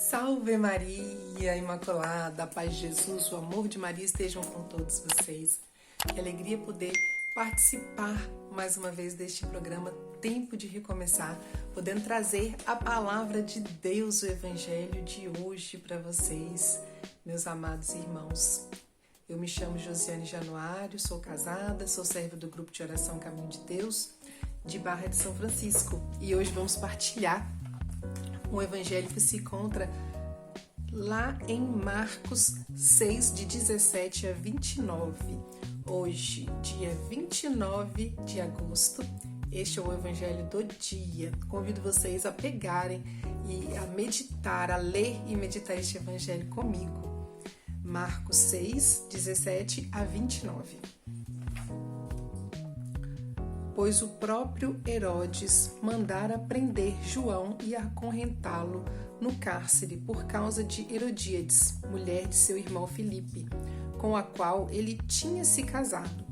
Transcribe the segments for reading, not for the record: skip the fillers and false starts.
Salve Maria Imaculada, a paz de Jesus, o amor de Maria estejam com todos vocês. Que alegria poder participar mais uma vez deste programa Tempo de Recomeçar, podendo trazer a palavra de Deus, o Evangelho de hoje para vocês, meus amados irmãos. Eu me chamo Josiane Januário, sou casada, sou serva do grupo de oração Caminho de Deus, de Barra de São Francisco, e hoje vamos partilhar um evangelho que se encontra lá em Marcos 6, de 17 a 29. Hoje, dia 29 de agosto, este é o evangelho do dia. Convido vocês a pegarem e a meditar, a ler e meditar este evangelho comigo. Marcos 6, 17 a 29. Pois o próprio Herodes mandara prender João e acorrentá-lo no cárcere por causa de Herodíades, mulher de seu irmão Filipe, com a qual ele tinha se casado.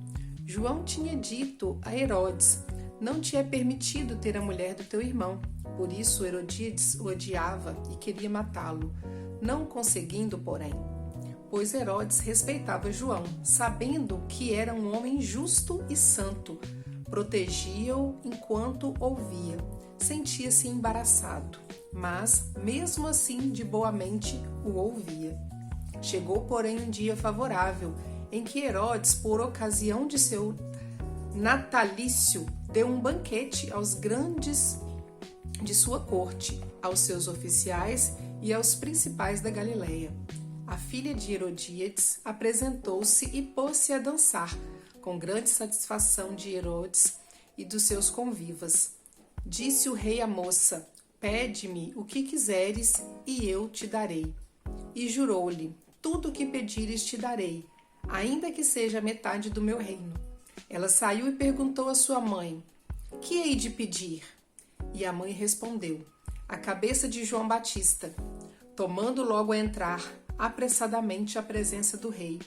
João tinha dito a Herodes: não te é permitido ter a mulher do teu irmão. Por isso Herodíades o odiava e queria matá-lo, não conseguindo, porém. Pois Herodes respeitava João, sabendo que era um homem justo e santo. Protegia-o enquanto ouvia. Sentia-se embaraçado, mas, mesmo assim, de boa mente o ouvia. Chegou, porém, um dia favorável, em que Herodes, por ocasião de seu natalício, deu um banquete aos grandes de sua corte, aos seus oficiais e aos principais da Galileia. A filha de Herodíades apresentou-se e pôs-se a dançar, com grande satisfação de Herodes e dos seus convivas. Disse o rei à moça: pede-me o que quiseres e eu te darei. E jurou-lhe: tudo o que pedires te darei, ainda que seja metade do meu reino. Ela saiu e perguntou à sua mãe: que hei de pedir? E a mãe respondeu: a cabeça de João Batista. Tomando logo a entrar apressadamente à presença do rei,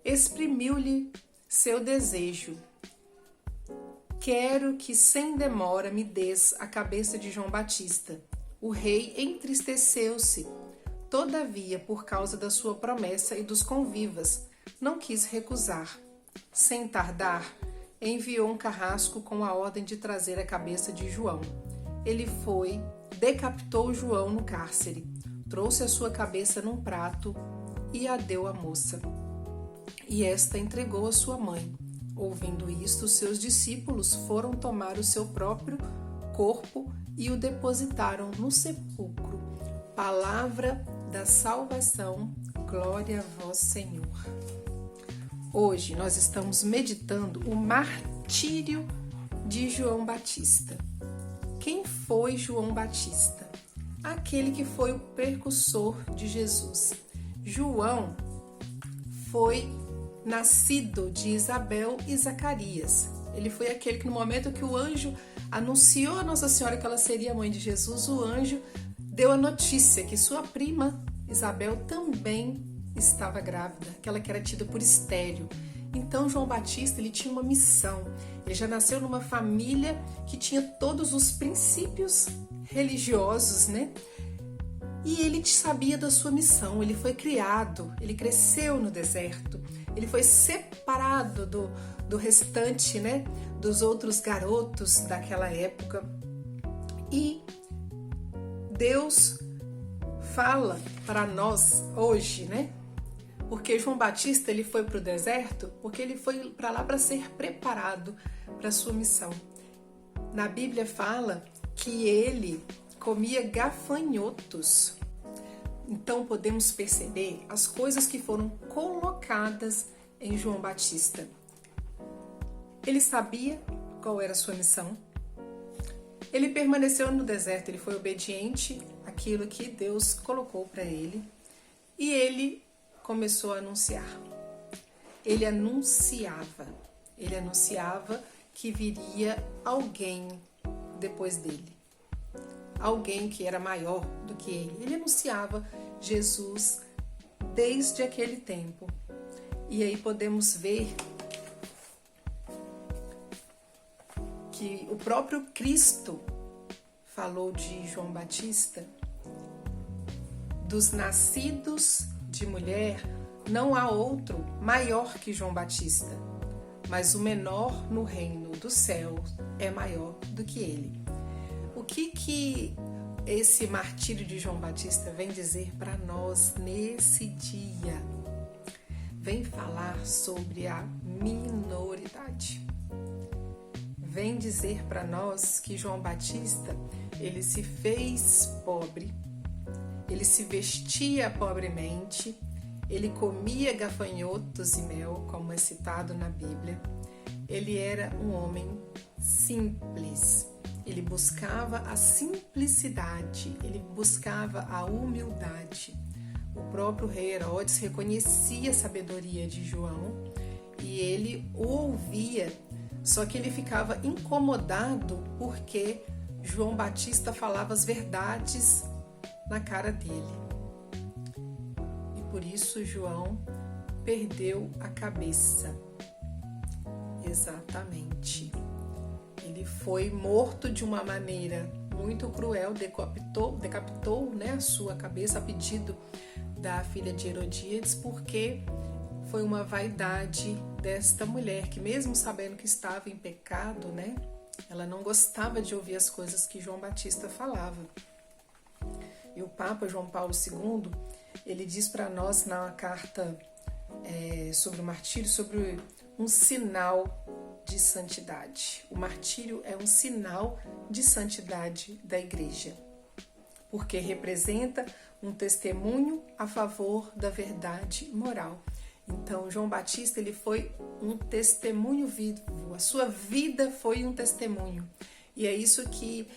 exprimiu-lhe seu desejo. Quero que sem demora me des a cabeça de João Batista. O rei entristeceu-se. Todavia, por causa da sua promessa e dos convivas, não quis recusar. Sem tardar, enviou um carrasco com a ordem de trazer a cabeça de João. Ele foi, decapitou João no cárcere, trouxe a sua cabeça num prato e a deu à moça. E esta entregou a sua mãe. Ouvindo isto, seus discípulos foram tomar o seu próprio corpo e o depositaram no sepulcro. Palavra da salvação, glória a vós, Senhor. Hoje nós estamos meditando o martírio de João Batista. Quem foi João Batista? Aquele que foi o precursor de Jesus. João foi nascido de Isabel e Zacarias. Ele foi aquele que no momento que o anjo anunciou a Nossa Senhora que ela seria a mãe de Jesus, o anjo deu a notícia que sua prima Isabel também estava grávida, aquela que era tida por estéril. Então João Batista, ele tinha uma missão. Ele já nasceu numa família que tinha todos os princípios religiosos, né? E ele sabia da sua missão. Ele foi criado, ele cresceu no deserto. Ele foi separado do restante, né, dos outros garotos daquela época. E Deus fala para nós hoje, né? Porque João Batista, ele foi para o deserto porque ele foi para lá para ser preparado para a sua missão. Na Bíblia fala que ele comia gafanhotos. Então podemos perceber as coisas que foram colocadas em João Batista. Ele sabia qual era a sua missão. Ele permaneceu no deserto, ele foi obediente àquilo que Deus colocou para ele. E ele começou a anunciar. Ele anunciava que viria alguém depois dele. Alguém que era maior do que ele. Ele anunciava Jesus desde aquele tempo. E aí podemos ver que o próprio Cristo falou de João Batista dos nascidos de mulher, não há outro maior que João Batista, mas o menor no reino dos céus é maior do que ele. O que esse martírio de João Batista vem dizer para nós nesse dia? Vem falar sobre a minoridade. Vem dizer para nós que João Batista, ele se fez pobre, ele se vestia pobremente, ele comia gafanhotos e mel, como é citado na Bíblia. Ele era um homem simples, ele buscava a simplicidade, ele buscava a humildade. O próprio rei Herodes reconhecia a sabedoria de João e ele o ouvia, só que ele ficava incomodado porque João Batista falava as verdades na cara dele. E por isso João perdeu a cabeça. Exatamente. Ele foi morto de uma maneira muito cruel, decapitou, a sua cabeça a pedido da filha de Herodíades, porque foi uma vaidade desta mulher que, mesmo sabendo que estava em pecado, ela não gostava de ouvir as coisas que João Batista falava. E o Papa João Paulo II, ele diz para nós na carta sobre o martírio, sobre um sinal de santidade. O martírio é um sinal de santidade da igreja, porque representa um testemunho a favor da verdade moral. Então, João Batista, ele foi um testemunho vivo, a sua vida foi um testemunho. E é isso que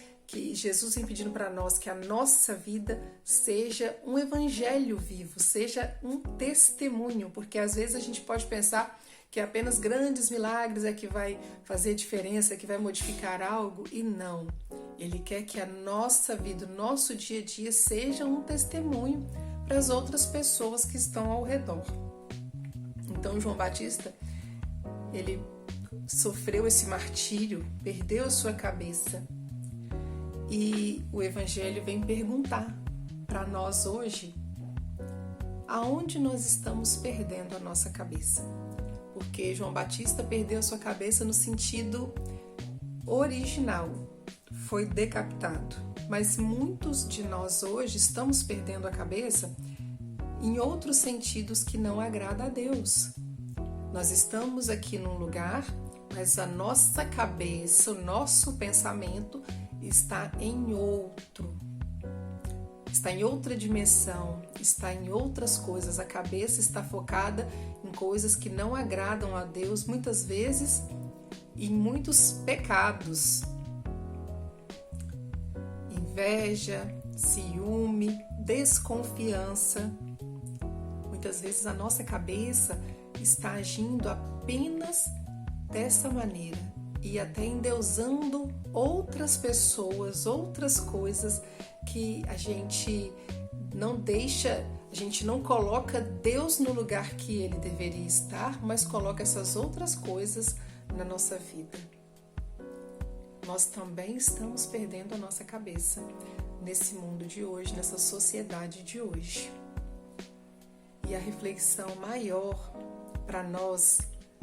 Jesus vem pedindo para nós, que a nossa vida seja um evangelho vivo, seja um testemunho, porque às vezes a gente pode pensar que apenas grandes milagres é que vai fazer diferença, que vai modificar algo, e não. Ele quer que a nossa vida, o nosso dia a dia seja um testemunho para as outras pessoas que estão ao redor. Então, João Batista, ele sofreu esse martírio, perdeu a sua cabeça. E o Evangelho vem perguntar para nós hoje aonde nós estamos perdendo a nossa cabeça. Porque João Batista perdeu a sua cabeça no sentido original, foi decapitado. Mas muitos de nós hoje estamos perdendo a cabeça em outros sentidos que não agrada a Deus. Nós estamos aqui num lugar, mas a nossa cabeça, o nosso pensamento está em outro. Está em outra dimensão, está em outras coisas. A cabeça está focada em coisas que não agradam a Deus, muitas vezes em muitos pecados. Inveja, ciúme, desconfiança. Muitas vezes a nossa cabeça está agindo apenas dessa maneira e até endeusando outras pessoas, outras coisas que a gente não deixa, a gente não coloca Deus no lugar que Ele deveria estar, mas coloca essas outras coisas na nossa vida. Nós também estamos perdendo a nossa cabeça nesse mundo de hoje, nessa sociedade de hoje. E a reflexão maior para nós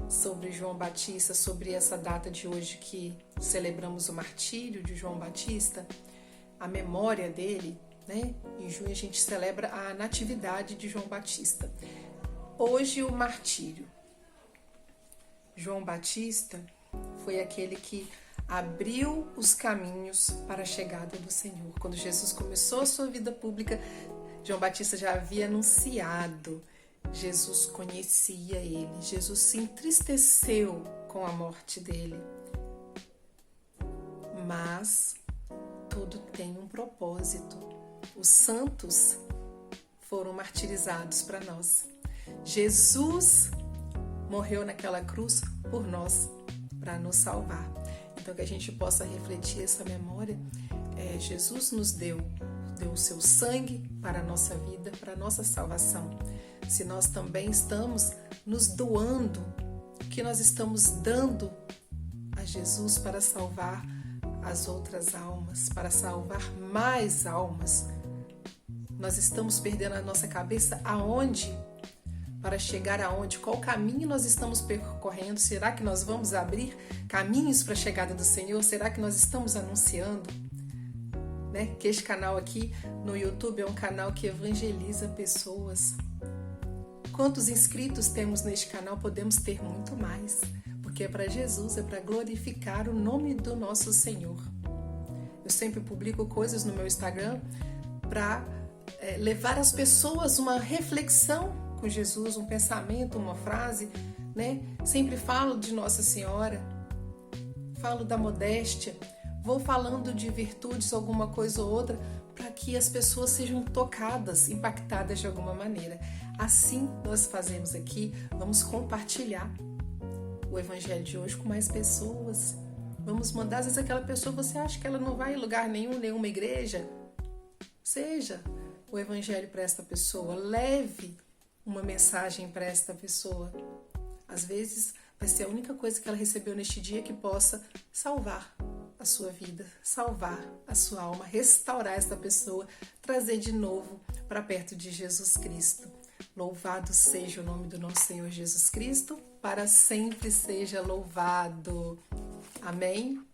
sobre João Batista, sobre essa data de hoje que celebramos o martírio de João Batista, a memória dele, Em junho a gente celebra a natividade de João Batista. Hoje o martírio. João Batista foi aquele que abriu os caminhos para a chegada do Senhor. Quando Jesus começou a sua vida pública, João Batista já havia anunciado. Jesus conhecia ele, Jesus se entristeceu com a morte dele. Mas tudo tem um propósito. Os santos foram martirizados para nós. Jesus morreu naquela cruz por nós, para nos salvar. Então que a gente possa refletir essa memória. Jesus nos deu o seu sangue para a nossa vida, para a nossa salvação. Se nós também estamos nos doando, o que nós estamos dando a Jesus para salvar as outras almas, para salvar mais almas. Nós estamos perdendo a nossa cabeça aonde? Para chegar aonde? Qual caminho nós estamos percorrendo? Será que nós vamos abrir caminhos para a chegada do Senhor? Será que nós estamos anunciando? Né? Que este canal aqui no YouTube é um canal que evangeliza pessoas. Quantos inscritos temos neste canal? Podemos ter muito mais, porque é para Jesus, é para glorificar o nome do nosso Senhor. Eu sempre publico coisas no meu Instagram para levar às pessoas uma reflexão com Jesus, um pensamento, uma frase, né? Sempre falo de Nossa Senhora, falo da modéstia, vou falando de virtudes, alguma coisa ou outra, para que as pessoas sejam tocadas, impactadas de alguma maneira. Assim nós fazemos aqui, vamos compartilhar o Evangelho de hoje com mais pessoas. Vamos mandar, às vezes aquela pessoa, você acha que ela não vai em lugar nenhum, nenhuma igreja? Seja o Evangelho para esta pessoa, leve uma mensagem para esta pessoa. Às vezes vai ser a única coisa que ela recebeu neste dia que possa salvar a sua vida, salvar a sua alma, restaurar esta pessoa, trazer de novo para perto de Jesus Cristo. Louvado seja o nome do nosso Senhor Jesus Cristo, para sempre seja louvado. Amém?